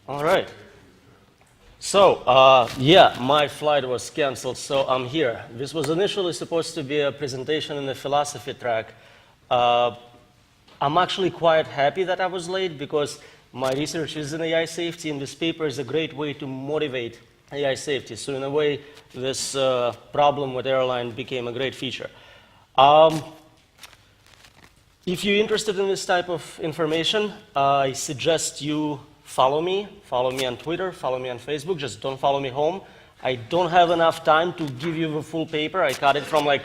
All right. So, yeah, my flight was canceled, so I'm here. This was initially supposed to be a presentation in the philosophy track. I'm actually quite happy that I was late because my research is in AI safety, and this paper is a great way to motivate AI safety. So in a way, this problem with airline became a great feature. If you're interested in this type of information, I suggest you follow me on Twitter, follow me on Facebook, just don't follow me home. I don't have enough time to give you the full paper. I cut it from like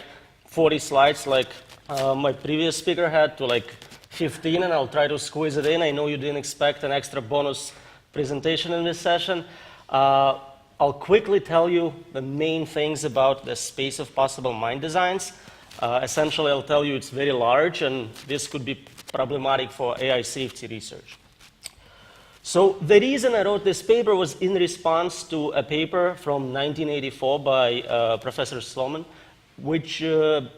40 slides like my previous speaker had to like 15, and I'll try to squeeze it in. I know you didn't expect an extra bonus presentation in this session. I'll quickly tell you the main things about the space of possible mind designs. Essentially, I'll tell you it's very large, and this could be problematic for AI safety research. So the reason I wrote this paper was in response to a paper from 1984 by Professor Sloman, which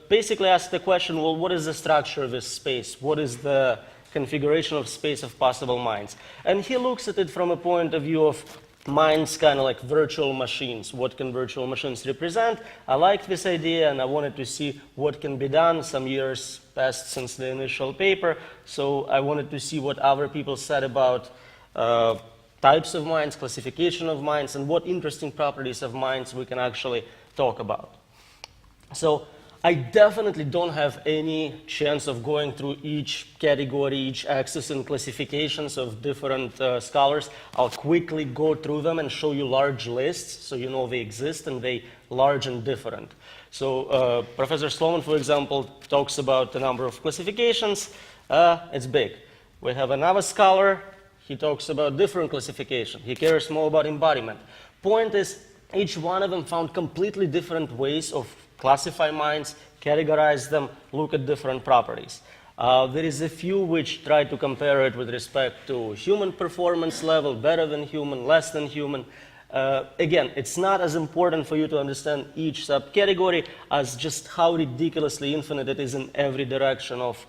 basically asked the question, well, what is the structure of this space? What is the configuration of space of possible minds? And he looks at it from a point of view of minds kind of like virtual machines. What can virtual machines represent? I liked this idea, and I wanted to see what can be done. Some years passed since the initial paper, so I wanted to see what other people said about types of minds, classification of minds, and what interesting properties of minds we can actually talk about. So I definitely don't have any chance of going through each category, each axis and classifications of different scholars. I'll quickly go through them and show you large lists so you know they exist and they large and different. So Professor Sloman, for example, talks about the number of classifications. It's big. We have another scholar. He talks about different classification. He cares more about embodiment. Point is, each one of them found completely different ways of classify minds, categorize them, look at different properties. There is a few which try to compare it with respect to human performance level, better than human, less than human. Again, it's not as important for you to understand each subcategory as just how ridiculously infinite it is in every direction of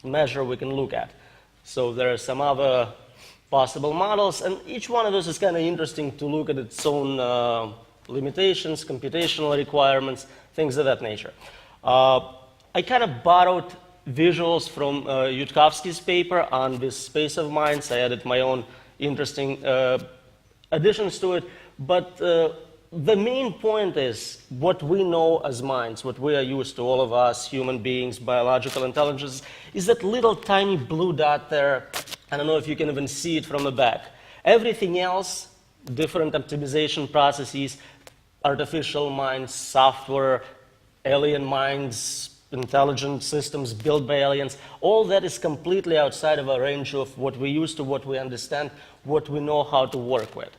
measure we can look at. So there are some other possible models, and each one of those is kind of interesting to look at its own limitations, computational requirements, things of that nature. I kind of borrowed visuals from Yudkowsky's paper on this space of minds. I added my own interesting additions to it, but the main point is what we know as minds, what we are used to, all of us, human beings, biological intelligence, is that little tiny blue dot there. I don't know if you can even see it from the back. Everything else, different optimization processes, artificial minds, software, alien minds, intelligent systems built by aliens, all that is completely outside of our range of what we used to, what we understand, what we know how to work with.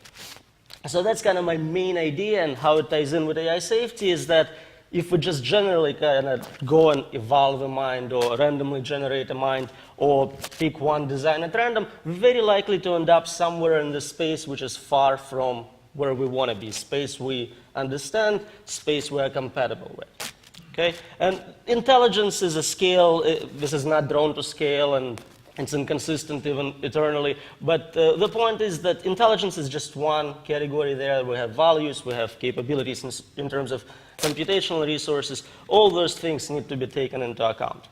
So that's kind of my main idea, and how it ties in with AI safety is that if we just generally kind of go and evolve a mind or randomly generate a mind or pick one design at random, we're very likely to end up somewhere in the space which is far from where we want to be, space we understand, space we are compatible with. Okay? And intelligence is a scale. This is not drawn to scale, and it's inconsistent even eternally. But the point is that intelligence is just one category there. We have values, we have capabilities in terms of computational resources. All those things need to be taken into account.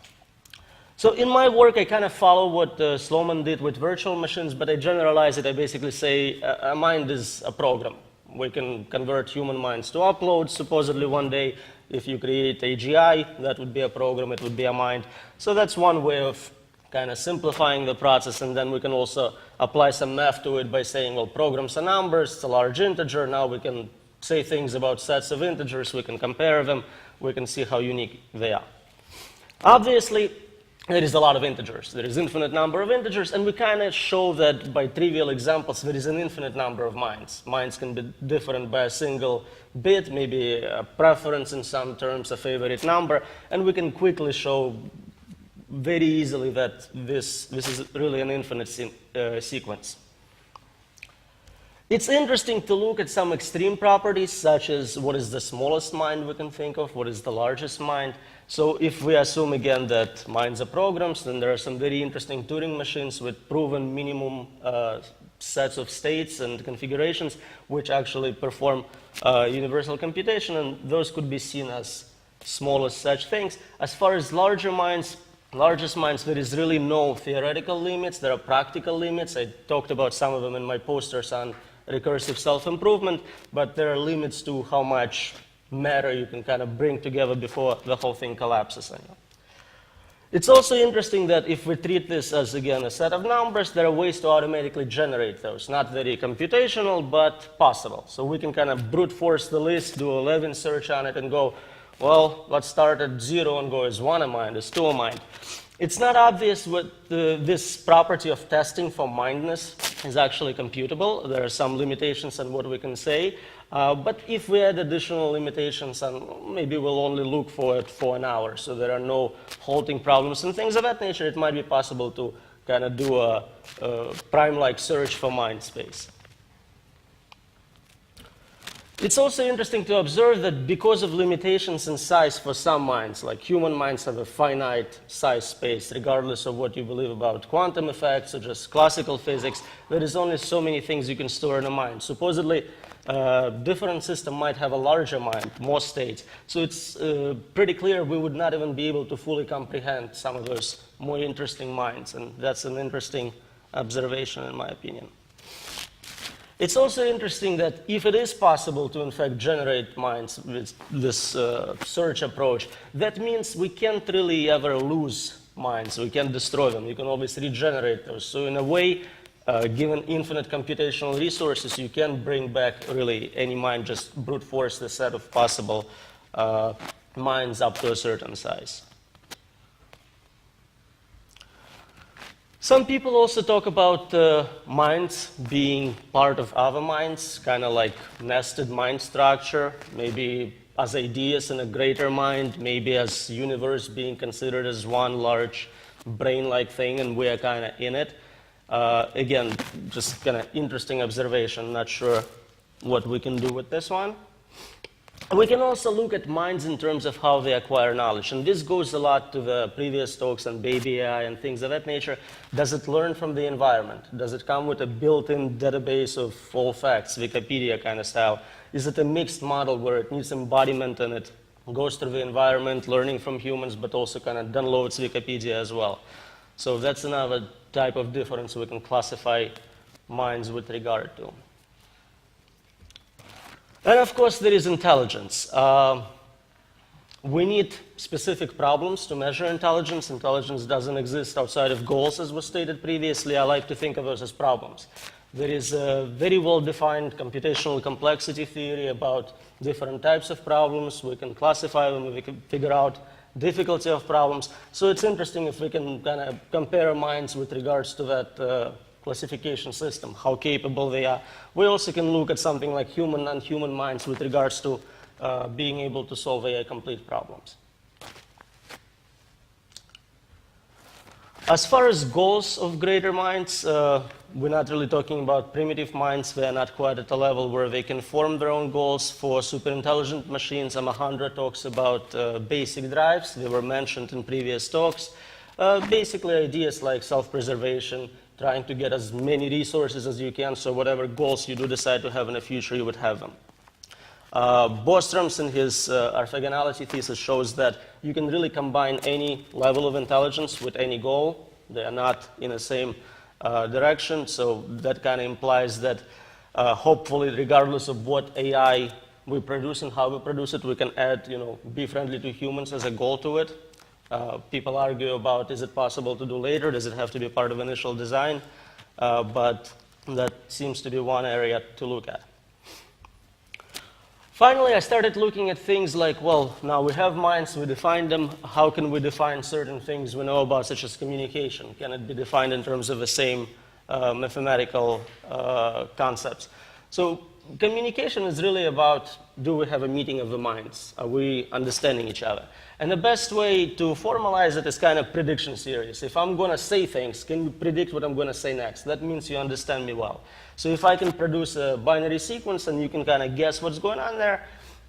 So in my work, I kind of follow what Sloman did with virtual machines, but I generalize it. I basically say a mind is a program. We can convert human minds to uploads, supposedly one day. If you create AGI, that would be a program, it would be a mind. So that's one way of kind of simplifying the process, and then we can also apply some math to it by saying, well, programs are numbers, it's a large integer, now we can say things about sets of integers, we can compare them, we can see how unique they are. Obviously, there is a lot of integers. There is infinite number of integers, and we kind of show that by trivial examples, there is an infinite number of minds. Minds can be different by a single bit, maybe a preference in some terms, a favorite number, and we can quickly show very easily that this is really an infinite sequence. It's interesting to look at some extreme properties, such as what is the smallest mind we can think of, what is the largest mind. So if we assume again that minds are programs, then there are some very interesting Turing machines with proven minimum sets of states and configurations which actually perform universal computation, and those could be seen as small as such things. As far as largest minds, there is really no theoretical limits. There are practical limits. I talked about some of them in my posters on recursive self-improvement, but there are limits to how much matter you can kind of bring together before the whole thing collapses on you. It's also interesting that if we treat this as, again, a set of numbers, there are ways to automatically generate those. Not very computational, but possible. So we can kind of brute force the list, do a Levin search on it, and go, well, let's start at 0 and go, is 1 a mind, is 2 a mind? It's not obvious what this property of testing for mindness is actually computable. There are some limitations on what we can say. But if we add additional limitations, and maybe we'll only look for it for an hour, so there are no halting problems and things of that nature, it might be possible to kind of do a prime-like search for mind space. It's also interesting to observe that because of limitations in size for some minds, like human minds have a finite size space, regardless of what you believe about quantum effects or just classical physics, there is only so many things you can store in a mind. Supposedly, a different system might have a larger mind, more states. So it's pretty clear we would not even be able to fully comprehend some of those more interesting minds, and that's an interesting observation in my opinion. It's also interesting that if it is possible to, in fact, generate minds with this search approach, that means we can't really ever lose minds. We can't destroy them. You can always regenerate those. So in a way, given infinite computational resources, you can bring back really any mind, just brute force the set of possible minds up to a certain size. Some people also talk about minds being part of other minds, kind of like nested mind structure, maybe as ideas in a greater mind, maybe as universe being considered as one large brain-like thing, and we are kind of in it. Again, just kind of interesting observation, not sure what we can do with this one. We can also look at minds in terms of how they acquire knowledge. And this goes a lot to the previous talks on baby AI and things of that nature. Does it learn from the environment? Does it come with a built-in database of all facts, Wikipedia kind of style? Is it a mixed model where it needs embodiment and it goes through the environment, learning from humans, but also kind of downloads Wikipedia as well? So that's another type of difference we can classify minds with regard to. And of course, there is intelligence. We need specific problems to measure intelligence. Intelligence doesn't exist outside of goals, as was stated previously. I like to think of those as problems. There is a very well-defined computational complexity theory about different types of problems. We can classify them, we can figure out difficulty of problems. So it's interesting if we can kind of compare minds with regards to that classification system, how capable they are. We also can look at something like human and non-human minds with regards to being able to solve AI-complete problems. As far as goals of greater minds, we're not really talking about primitive minds. They're not quite at a level where they can form their own goals. For superintelligent machines, M100 talks about basic drives. They were mentioned in previous talks. Basically, ideas like self-preservation, trying to get as many resources as you can, so whatever goals you do decide to have in the future, you would have them. Bostrom's in his orthogonality thesis shows that you can really combine any level of intelligence with any goal. They are not in the same direction, so that kind of implies that hopefully, regardless of what AI we produce and how we produce it, we can add, be friendly to humans as a goal to it. People argue about, is it possible to do later? Does it have to be part of initial design? But that seems to be one area to look at. Finally, I started looking at things like, well, now we have minds, we define them. How can we define certain things we know about, such as communication? Can it be defined in terms of the same mathematical concepts? So communication is really about, do we have a meeting of the minds? Are we understanding each other? And the best way to formalize it is kind of prediction series. If I'm going to say things, can you predict what I'm going to say next? That means you understand me well. So if I can produce a binary sequence and you can kind of guess what's going on there,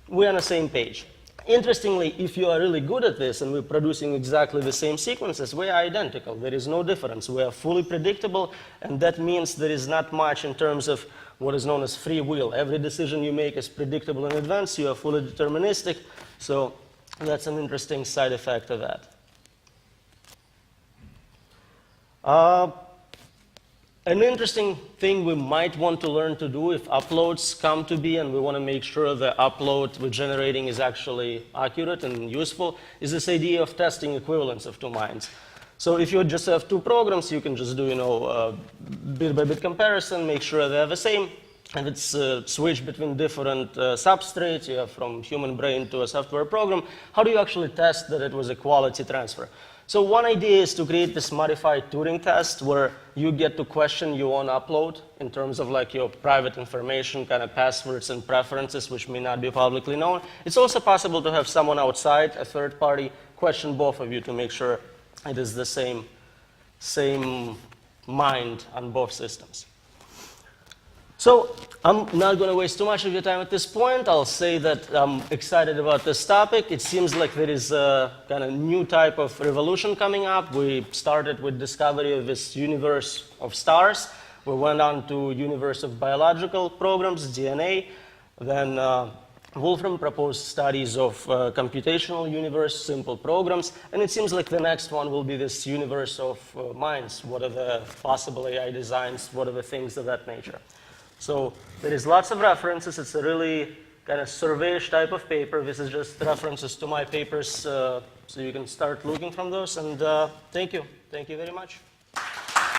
we're on the same page. Interestingly, if you are really good at this and we're producing exactly the same sequences, we are identical. There is no difference. We are fully predictable, and that means there is not much in terms of what is known as free will. Every decision you make is predictable in advance. You are fully deterministic. So that's an interesting side effect of that. An interesting thing we might want to learn to do if uploads come to be and we want to make sure the upload we're generating is actually accurate and useful is this idea of testing equivalence of two minds. So if you just have two programs, you can just do, bit-by-bit comparison, make sure they're the same, and it's switched between different substrates, you have from human brain to a software program. How do you actually test that it was a quality transfer? So one idea is to create this modified Turing test where you get to question your own upload in terms of like your private information, kind of passwords and preferences, which may not be publicly known. It's also possible to have someone outside, a third party, question both of you to make sure it is the same mind on both systems. So I'm not going to waste too much of your time at this point. I'll say that I'm excited about this topic. It seems like there is a kind of new type of revolution coming up. We started with discovery of this universe of stars. We went on to universe of biological programs, DNA. Then Wolfram proposed studies of computational universe, simple programs. And it seems like the next one will be this universe of minds. What are the possible AI designs? What are the things of that nature? So there is lots of references. It's a really kind of survey-ish type of paper. This is just references to my papers, so you can start looking from those. And thank you. Thank you very much.